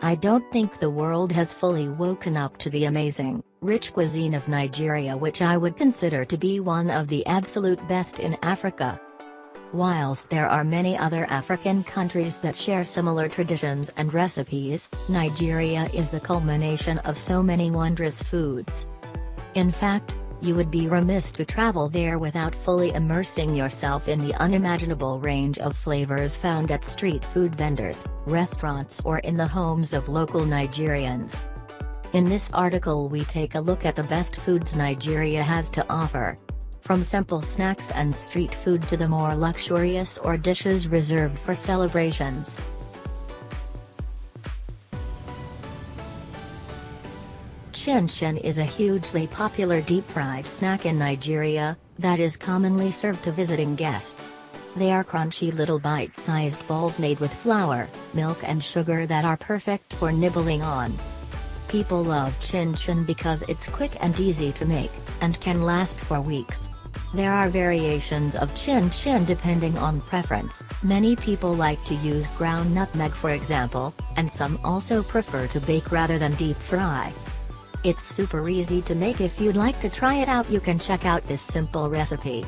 I don't think the world has fully woken up to the amazing, rich cuisine of Nigeria, which I would consider to be one of the absolute best in Africa. Whilst there are many other African countries that share similar traditions and recipes, Nigeria is the culmination of so many wondrous foods. In fact, you would be remiss to travel there without fully immersing yourself in the unimaginable range of flavors found at street food vendors, restaurants, or in the homes of local Nigerians. In this article we take a look at the best foods Nigeria has to offer. From simple snacks and street food to the more luxurious or dishes reserved for celebrations. Chin-chin is a hugely popular deep-fried snack in Nigeria, that is commonly served to visiting guests. They are crunchy little bite-sized balls made with flour, milk and sugar that are perfect for nibbling on. People love chin-chin because it's quick and easy to make, and can last for weeks. There are variations of chin-chin depending on preference. Many people like to use ground nutmeg for example, and some also prefer to bake rather than deep fry. It's super easy to make. If you'd like to try it out, you can check out this simple recipe.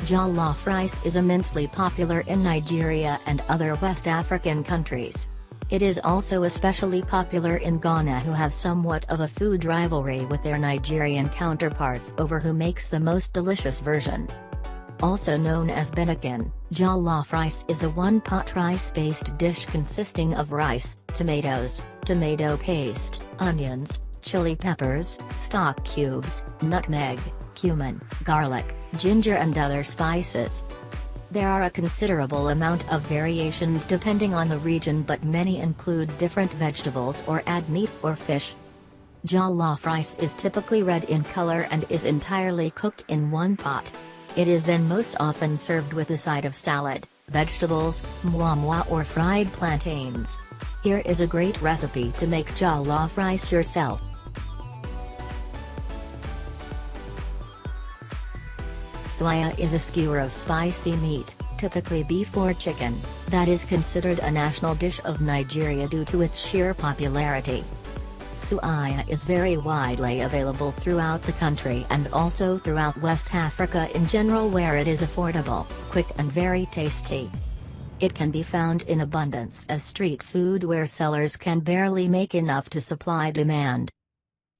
Jollof rice is immensely popular in Nigeria and other West African countries. It is also especially popular in Ghana, who have somewhat of a food rivalry with their Nigerian counterparts over who makes the most delicious version. Also known as benakin, jollof rice is a one-pot rice-based dish consisting of rice, tomatoes, tomato paste, onions, chili peppers, stock cubes, nutmeg, cumin, garlic, ginger and other spices. There are a considerable amount of variations depending on the region, but many include different vegetables or add meat or fish. Jollof rice is typically red in color and is entirely cooked in one pot. It is then most often served with a side of salad, vegetables, mwamwa or fried plantains. Here is a great recipe to make jollof rice yourself. Suya is a skewer of spicy meat, typically beef or chicken, that is considered a national dish of Nigeria due to its sheer popularity. Suya is very widely available throughout the country and also throughout West Africa in general, where it is affordable, quick and very tasty. It can be found in abundance as street food where sellers can barely make enough to supply demand.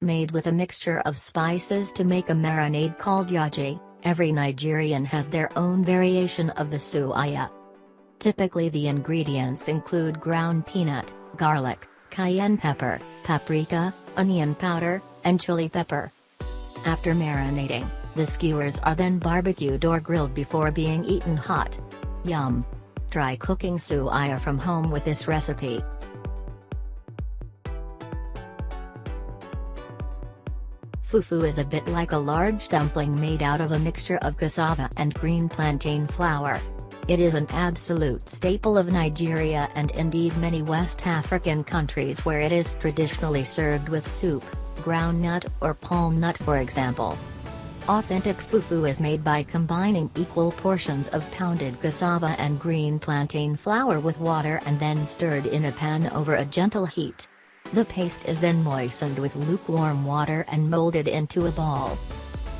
Made with a mixture of spices to make a marinade called yaji, every Nigerian has their own variation of the suya. Typically the ingredients include ground peanut, garlic, cayenne pepper, paprika, onion powder, and chili pepper. After marinating, the skewers are then barbecued or grilled before being eaten hot. Yum! Try cooking suya from home with this recipe. Fufu is a bit like a large dumpling made out of a mixture of cassava and green plantain flour. It is an absolute staple of Nigeria and indeed many West African countries, where it is traditionally served with soup, groundnut or palm nut for example. Authentic fufu is made by combining equal portions of pounded cassava and green plantain flour with water and then stirred in a pan over a gentle heat. The paste is then moistened with lukewarm water and molded into a ball.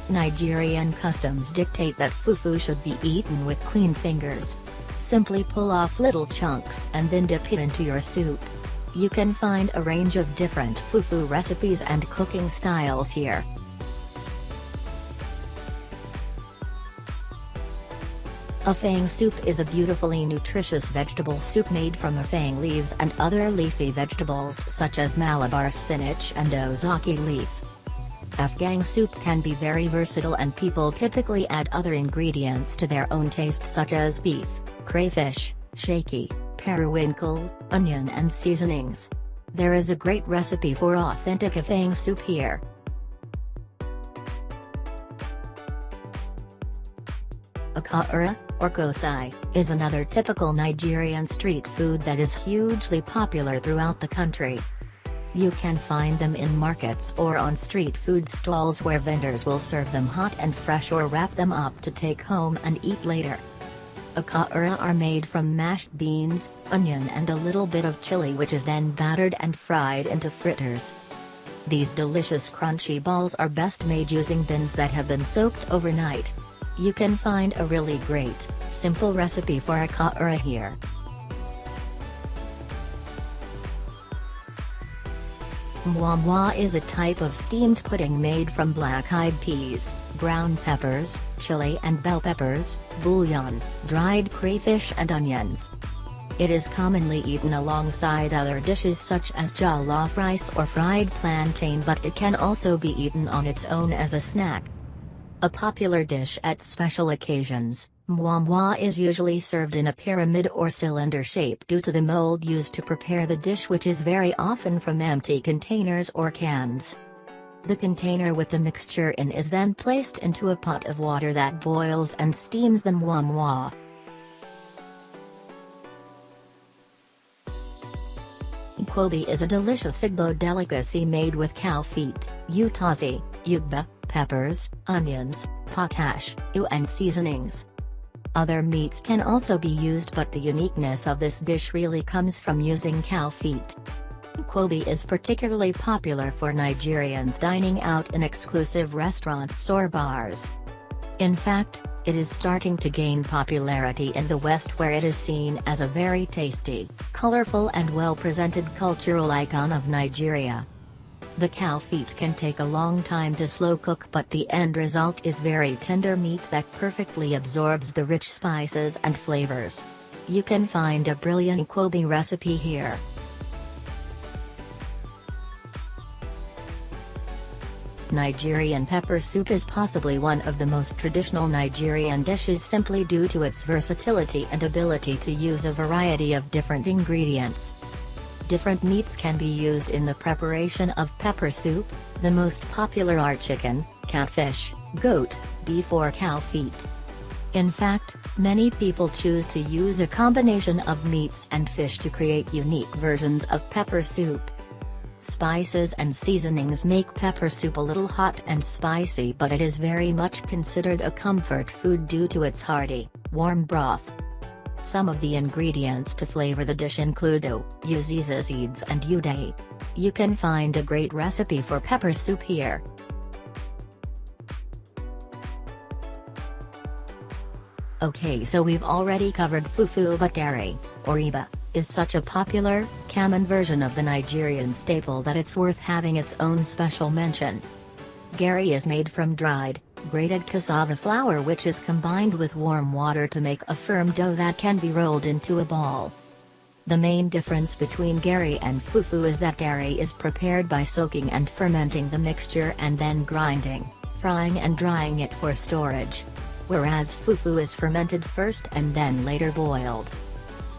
Nigerian customs dictate that fufu should be eaten with clean fingers. Simply pull off little chunks and then dip it into your soup. You can find a range of different fufu recipes and cooking styles here. Afang soup is a beautifully nutritious vegetable soup made from afang leaves and other leafy vegetables such as Malabar spinach and ozaki leaf. Afang soup can be very versatile and people typically add other ingredients to their own taste such as beef, crayfish, shaky, periwinkle, onion and seasonings. There is a great recipe for authentic afang soup here. Akara, or Kosai, is another typical Nigerian street food that is hugely popular throughout the country. You can find them in markets or on street food stalls where vendors will serve them hot and fresh or wrap them up to take home and eat later. Akara are made from mashed beans, onion and a little bit of chili, which is then battered and fried into fritters. These delicious crunchy balls are best made using beans that have been soaked overnight. You can find a really great, simple recipe for akara here. Mwamwa is a type of steamed pudding made from black-eyed peas, ground peppers, chili and bell peppers, bouillon, dried crayfish and onions. It is commonly eaten alongside other dishes such as jollof rice or fried plantain, but it can also be eaten on its own as a snack. A popular dish at special occasions, mwamwa is usually served in a pyramid or cylinder shape due to the mold used to prepare the dish, which is very often from empty containers or cans. The container with the mixture in is then placed into a pot of water that boils and steams the mwamwa. Nkwobi is a delicious Igbo delicacy made with cow feet, utazi, ugba, peppers, onions, potash, and seasonings. Other meats can also be used, but the uniqueness of this dish really comes from using cow feet. Nkwobi is particularly popular for Nigerians dining out in exclusive restaurants or bars. In fact, it is starting to gain popularity in the West, where it is seen as a very tasty, colorful and well-presented cultural icon of Nigeria. The cow feet can take a long time to slow cook, but the end result is very tender meat that perfectly absorbs the rich spices and flavors. You can find a brilliant Nkwobi recipe here. Nigerian pepper soup is possibly one of the most traditional Nigerian dishes simply due to its versatility and ability to use a variety of different ingredients. Different meats can be used in the preparation of pepper soup. The most popular are chicken, catfish, goat, beef or cow feet. In fact, many people choose to use a combination of meats and fish to create unique versions of pepper soup. Spices and seasonings make pepper soup a little hot and spicy, but it is very much considered a comfort food due to its hearty, warm broth. Some of the ingredients to flavor the dish include uziza seeds and ude. You can find a great recipe for pepper soup here. Okay, so we've already covered fufu, but Garri, or eba, is such a popular, common version of the Nigerian staple that it's worth having its own special mention. Garri is made from dried, grated cassava flour, which is combined with warm water to make a firm dough that can be rolled into a ball. The main difference between Garri and fufu is that Garri is prepared by soaking and fermenting the mixture and then grinding, frying and drying it for storage, whereas fufu is fermented first and then later boiled.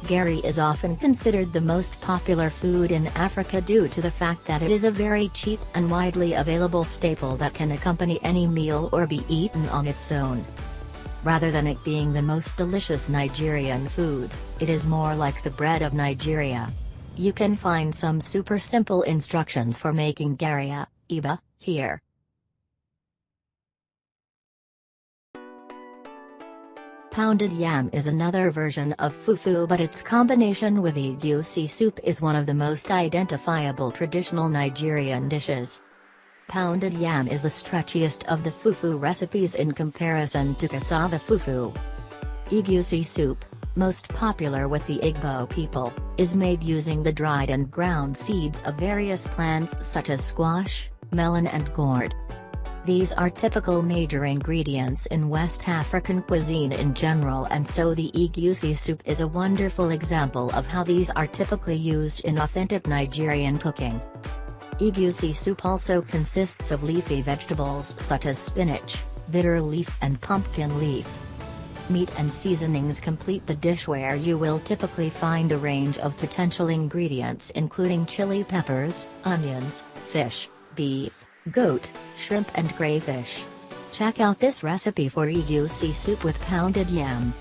Garri is often considered the most popular food in Africa due to the fact that it is a very cheap and widely available staple that can accompany any meal or be eaten on its own. Rather than it being the most delicious Nigerian food, it is more like the bread of Nigeria. You can find some super simple instructions for making Garri eba here. Pounded yam is another version of fufu, but its combination with Egusi soup is one of the most identifiable traditional Nigerian dishes. Pounded yam is the stretchiest of the fufu recipes in comparison to cassava fufu. Egusi soup, most popular with the Igbo people, is made using the dried and ground seeds of various plants such as squash, melon and gourd. These are typical major ingredients in West African cuisine in general, and so the Egusi soup is a wonderful example of how these are typically used in authentic Nigerian cooking. Egusi soup also consists of leafy vegetables such as spinach, bitter leaf and pumpkin leaf. Meat and seasonings complete the dish, where you will typically find a range of potential ingredients including chili peppers, onions, fish, beef, goat, shrimp and crayfish. Check out this recipe for Egusi soup with pounded yam.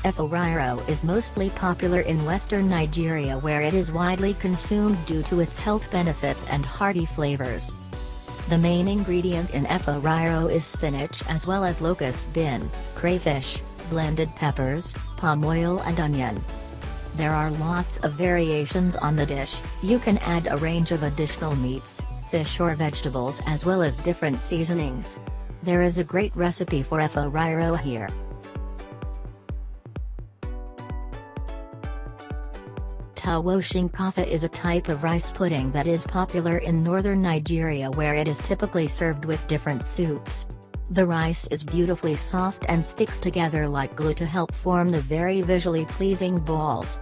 Efo is mostly popular in western Nigeria, where it is widely consumed due to its health benefits and hearty flavors. The main ingredient in efo riro is spinach as well as locust bean, crayfish, blended peppers, palm oil and onion. There are lots of variations on the dish. You can add a range of additional meats, fish or vegetables as well as different seasonings. There is a great recipe for efo riro here. Tuwo Shinkafa is a type of rice pudding that is popular in northern Nigeria, where it is typically served with different soups. The rice is beautifully soft and sticks together like glue to help form the very visually pleasing balls.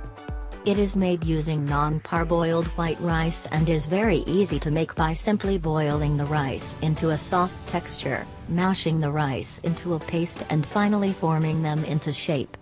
It is made using non-parboiled white rice and is very easy to make by simply boiling the rice into a soft texture, mashing the rice into a paste and finally forming them into shape.